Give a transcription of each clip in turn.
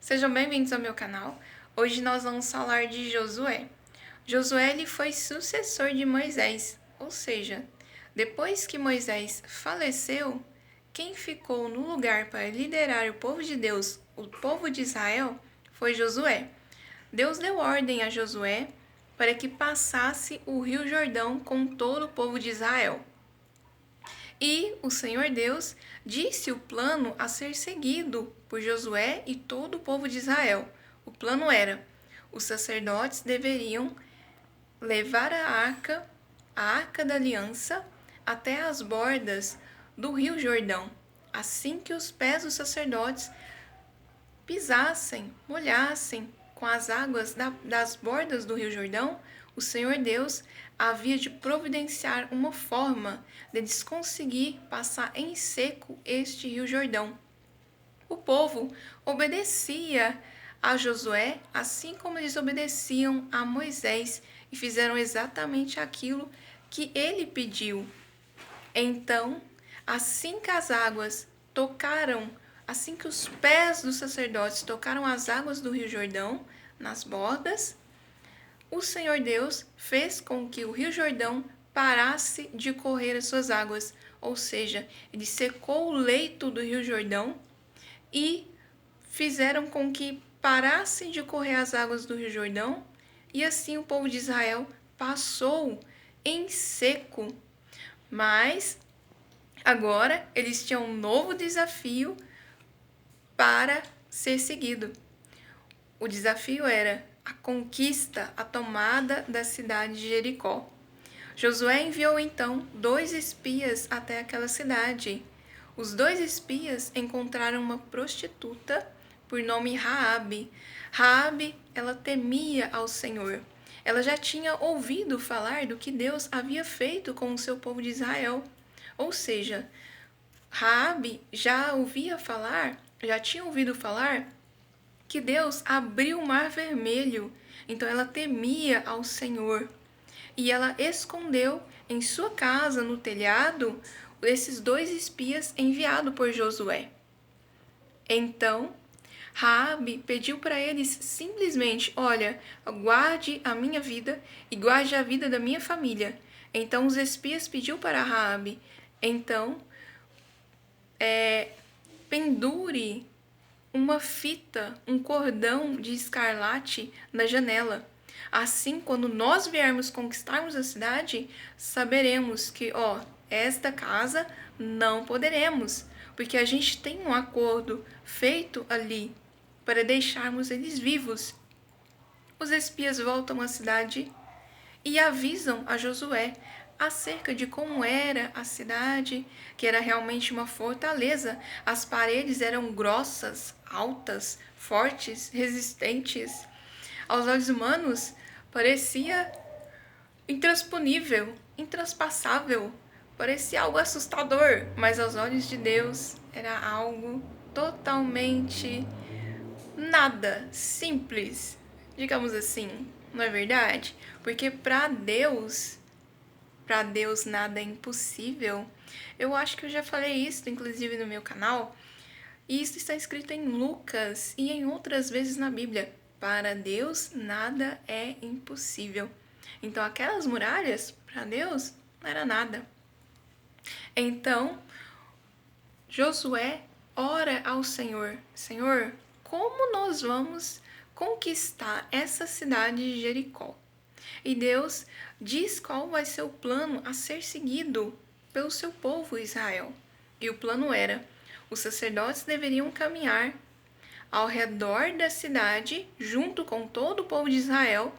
Sejam bem-vindos ao meu canal. Hoje nós vamos falar de Josué. Josué ele foi sucessor de Moisés, ou seja, depois que Moisés faleceu, quem ficou no lugar para liderar o povo de Deus, o povo de Israel, foi Josué. Deus deu ordem a Josué para que passasse o rio Jordão com todo o povo de Israel. E o Senhor Deus disse o plano a ser seguido por Josué e todo o povo de Israel. O plano era: os sacerdotes deveriam levar a arca da aliança, até as bordas do rio Jordão. Assim que os pés dos sacerdotes pisassem, molhassem com as águas das bordas do rio Jordão, o Senhor Deus havia de providenciar uma forma de eles conseguir passar em seco este rio Jordão. O povo obedecia a Josué, assim como eles obedeciam a Moisés, e fizeram exatamente aquilo que ele pediu. Então, assim que as águas tocaram, assim que os pés dos sacerdotes tocaram as águas do rio Jordão, nas bordas, o Senhor Deus fez com que o rio Jordão parasse de correr as suas águas, ou seja, ele secou o leito do rio Jordão e fizeram com que parasse de correr as águas do rio Jordão, e assim o povo de Israel passou em seco. Mas agora eles tinham um novo desafio para ser seguido. O desafio era a conquista, a tomada da cidade de Jericó. Josué enviou então 2 espias até aquela cidade. Os 2 espias encontraram uma prostituta por nome Raabe. Raabe, ela temia ao Senhor. Ela já tinha ouvido falar do que Deus havia feito com o seu povo de Israel. Ou seja, Raabe já tinha ouvido falar que Deus abriu o mar vermelho. Então ela temia ao Senhor. E ela escondeu em sua casa, no telhado, esses 2 espias enviados por Josué. Então, Raabe pediu para eles simplesmente: olha, guarde a minha vida e guarde a vida da minha família. Então os espias pediu para Raabe: então, pendure uma fita, um cordão de escarlate na janela. Assim, quando nós viermos conquistarmos a cidade, saberemos que, esta casa não poderemos, porque a gente tem um acordo feito ali para deixarmos eles vivos. Os espias voltam à cidade e avisam a Josué acerca de como era a cidade, que era realmente uma fortaleza. As paredes eram grossas, altas, fortes, resistentes. Aos olhos humanos, parecia intransponível, intraspassável. Parecia algo assustador, mas aos olhos de Deus era algo totalmente nada, simples, digamos assim, não é verdade? Porque para Deus nada é impossível. Eu acho que eu já falei isso, inclusive, no meu canal, e isso está escrito em Lucas e em outras vezes na Bíblia. Para Deus nada é impossível. Então aquelas muralhas, para Deus, não era nada. Então, Josué ora ao Senhor: Senhor, como nós vamos conquistar essa cidade de Jericó? E Deus diz qual vai ser o plano a ser seguido pelo seu povo Israel. E o plano era: os sacerdotes deveriam caminhar ao redor da cidade, junto com todo o povo de Israel.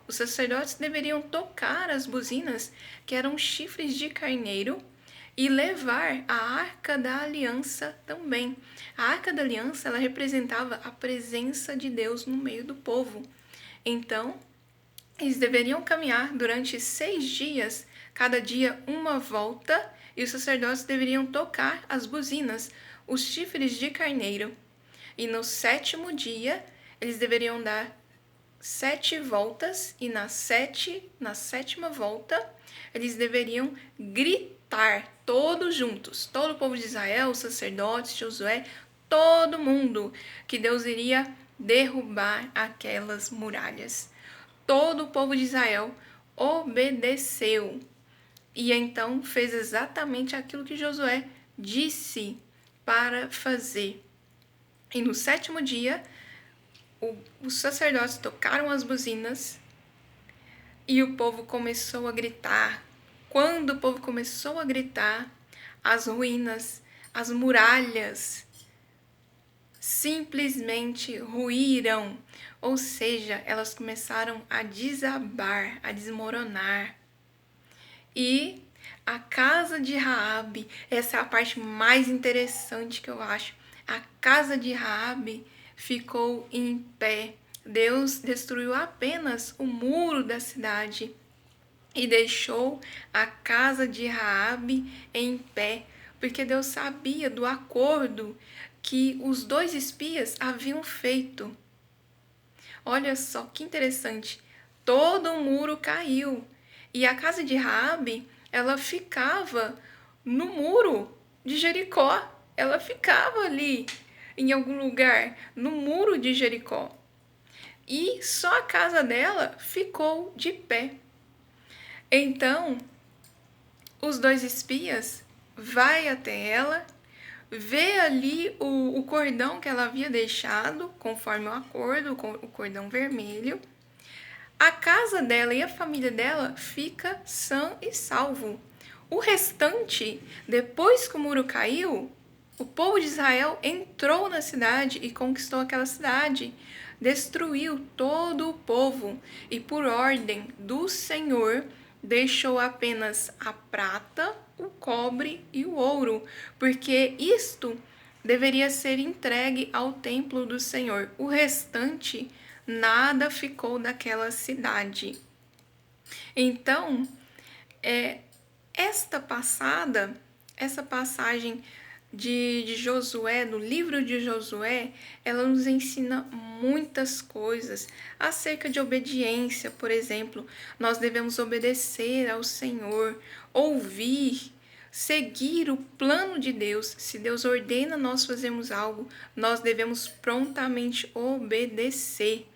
Os sacerdotes deveriam tocar as buzinas, que eram chifres de carneiro, e levar a Arca da Aliança também. A Arca da Aliança, ela representava a presença de Deus no meio do povo. Então, eles deveriam caminhar durante 6 dias, cada dia uma volta, e os sacerdotes deveriam tocar as buzinas, os chifres de carneiro. E no 7º dia, eles deveriam dar 7 voltas, e na 7ª volta, eles deveriam gritar todos juntos. Todo o povo de Israel, os sacerdotes, Josué, todo mundo que Deus iria derrubar aquelas muralhas. Todo o povo de Israel obedeceu e então fez exatamente aquilo que Josué disse para fazer. E no 7º dia, os sacerdotes tocaram as buzinas e o povo começou a gritar. Quando o povo começou a gritar, as ruínas, as muralhas simplesmente ruíram, ou seja, elas começaram a desabar, a desmoronar. E a casa de Raabe, essa é a parte mais interessante que eu acho. A casa de Raabe ficou em pé. Deus destruiu apenas o muro da cidade e deixou a casa de Raabe em pé, porque Deus sabia do acordo que os 2 espias haviam feito. Olha só que interessante. Todo o muro caiu e a casa de Raabe, ela ficava no muro de Jericó. Ela ficava ali em algum lugar no muro de Jericó. E só a casa dela ficou de pé. Então, os 2 espias vai até ela, vê ali o cordão que ela havia deixado, conforme o acordo, com o cordão vermelho. A casa dela e a família dela fica sã e salvo. O restante, depois que o muro caiu, o povo de Israel entrou na cidade e conquistou aquela cidade, destruiu todo o povo e, por ordem do Senhor, deixou apenas a prata, o cobre e o ouro, porque isto deveria ser entregue ao templo do Senhor. O restante, nada ficou daquela cidade. Então, essa passagem de Josué, no livro de Josué, ela nos ensina muitas coisas acerca de obediência. Por exemplo, nós devemos obedecer ao Senhor, ouvir, seguir o plano de Deus. Se Deus ordena nós fazermos algo, nós devemos prontamente obedecer.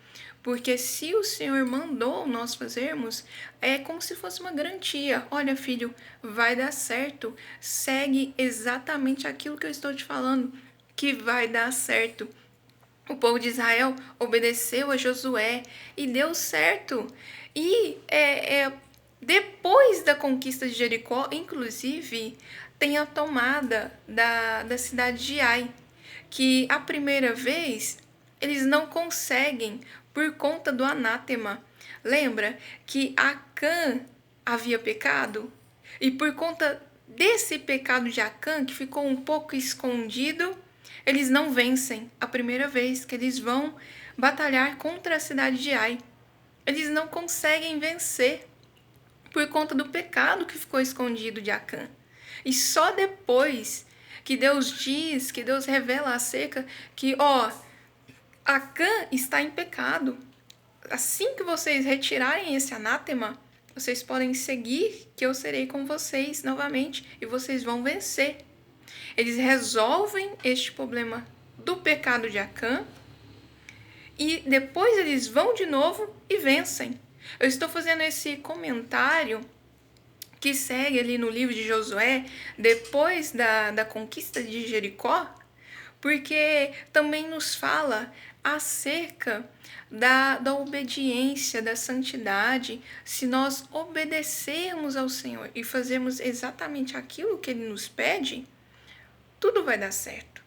Porque se o Senhor mandou nós fazermos, é como se fosse uma garantia. Olha, filho, vai dar certo. Segue exatamente aquilo que eu estou te falando, que vai dar certo. O povo de Israel obedeceu a Josué e deu certo. E depois da conquista de Jericó, inclusive, tem a tomada da cidade de Ai, que a primeira vez eles não conseguem por conta do anátema. Lembra que Acã havia pecado? E por conta desse pecado de Acã, que ficou um pouco escondido, eles não vencem a primeira vez que eles vão batalhar contra a cidade de Ai. Eles não conseguem vencer por conta do pecado que ficou escondido de Acã. E só depois que Deus diz, que Deus revela acerca que, Acã está em pecado. Assim que vocês retirarem esse anátema, vocês podem seguir, que eu serei com vocês novamente e vocês vão vencer. Eles resolvem este problema do pecado de Acã e depois eles vão de novo e vencem. Eu estou fazendo esse comentário que segue ali no livro de Josué, depois da conquista de Jericó, porque também nos fala acerca da obediência, da santidade. Se nós obedecermos ao Senhor e fazermos exatamente aquilo que Ele nos pede, tudo vai dar certo.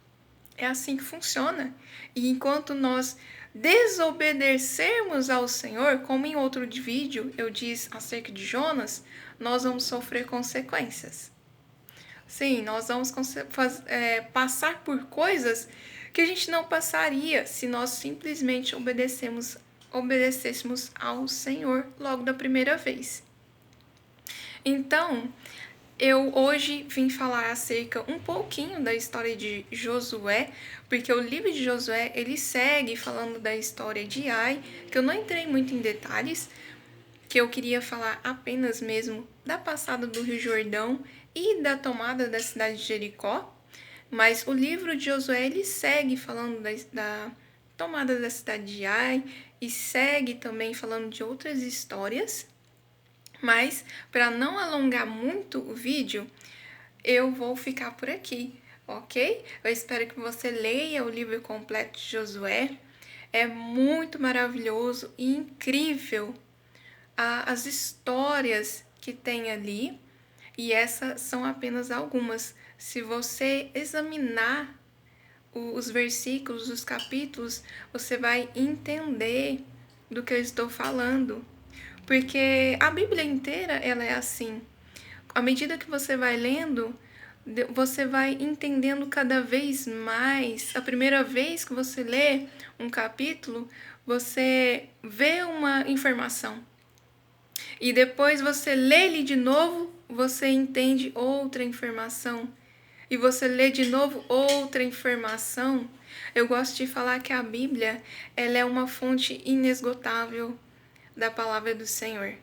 É assim que funciona. E enquanto nós desobedecermos ao Senhor, como em outro vídeo eu disse acerca de Jonas, nós vamos sofrer consequências. Sim, nós vamos passar por coisas que a gente não passaria se nós simplesmente obedecêssemos ao Senhor logo da primeira vez. Então, eu hoje vim falar acerca um pouquinho da história de Josué, porque o livro de Josué, ele segue falando da história de Ai, que eu não entrei muito em detalhes, que eu queria falar apenas mesmo da passada do Rio Jordão e da tomada da cidade de Jericó. Mas o livro de Josué, ele segue falando da tomada da cidade de Ai e segue também falando de outras histórias. Mas, para não alongar muito o vídeo, eu vou ficar por aqui, ok? Eu espero que você leia o livro completo de Josué. É muito maravilhoso e incrível as histórias que tem ali, e essas são apenas algumas. Se você examinar os versículos, os capítulos, você vai entender do que eu estou falando. Porque a Bíblia inteira, ela é assim. À medida que você vai lendo, você vai entendendo cada vez mais. A primeira vez que você lê um capítulo, você vê uma informação. E depois você lê ele de novo, você entende outra informação. E você lê de novo outra informação. Eu gosto de falar que a Bíblia, ela é uma fonte inesgotável da palavra do Senhor.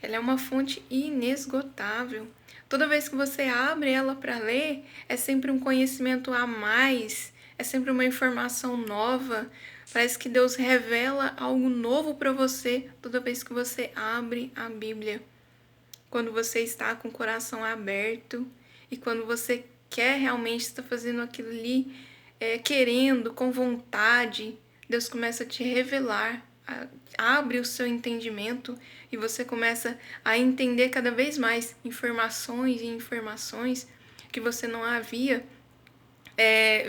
Ela é uma fonte inesgotável. Toda vez que você abre ela para ler, é sempre um conhecimento a mais, é sempre uma informação nova. Parece que Deus revela algo novo para você toda vez que você abre a Bíblia. Quando você está com o coração aberto e quando você quer realmente estar fazendo aquilo ali, querendo, com vontade, Deus começa a te revelar, abre o seu entendimento e você começa a entender cada vez mais informações e informações que você não havia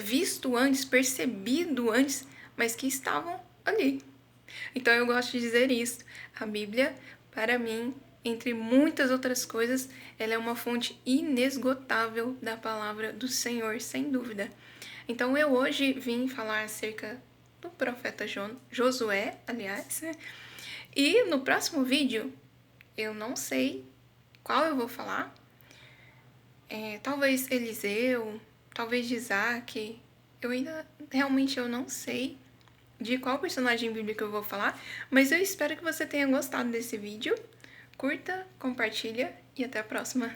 visto antes, percebido antes, mas que estavam ali. Então eu gosto de dizer isso. A Bíblia, para mim, entre muitas outras coisas, ela é uma fonte inesgotável da palavra do Senhor, sem dúvida. Então eu hoje vim falar acerca do profeta Josué, aliás, né? E no próximo vídeo, eu não sei qual eu vou falar. Talvez Eliseu, talvez Isaac. Eu ainda, realmente, eu não sei de qual personagem bíblico eu vou falar, mas eu espero que você tenha gostado desse vídeo. Curta, compartilha e até a próxima.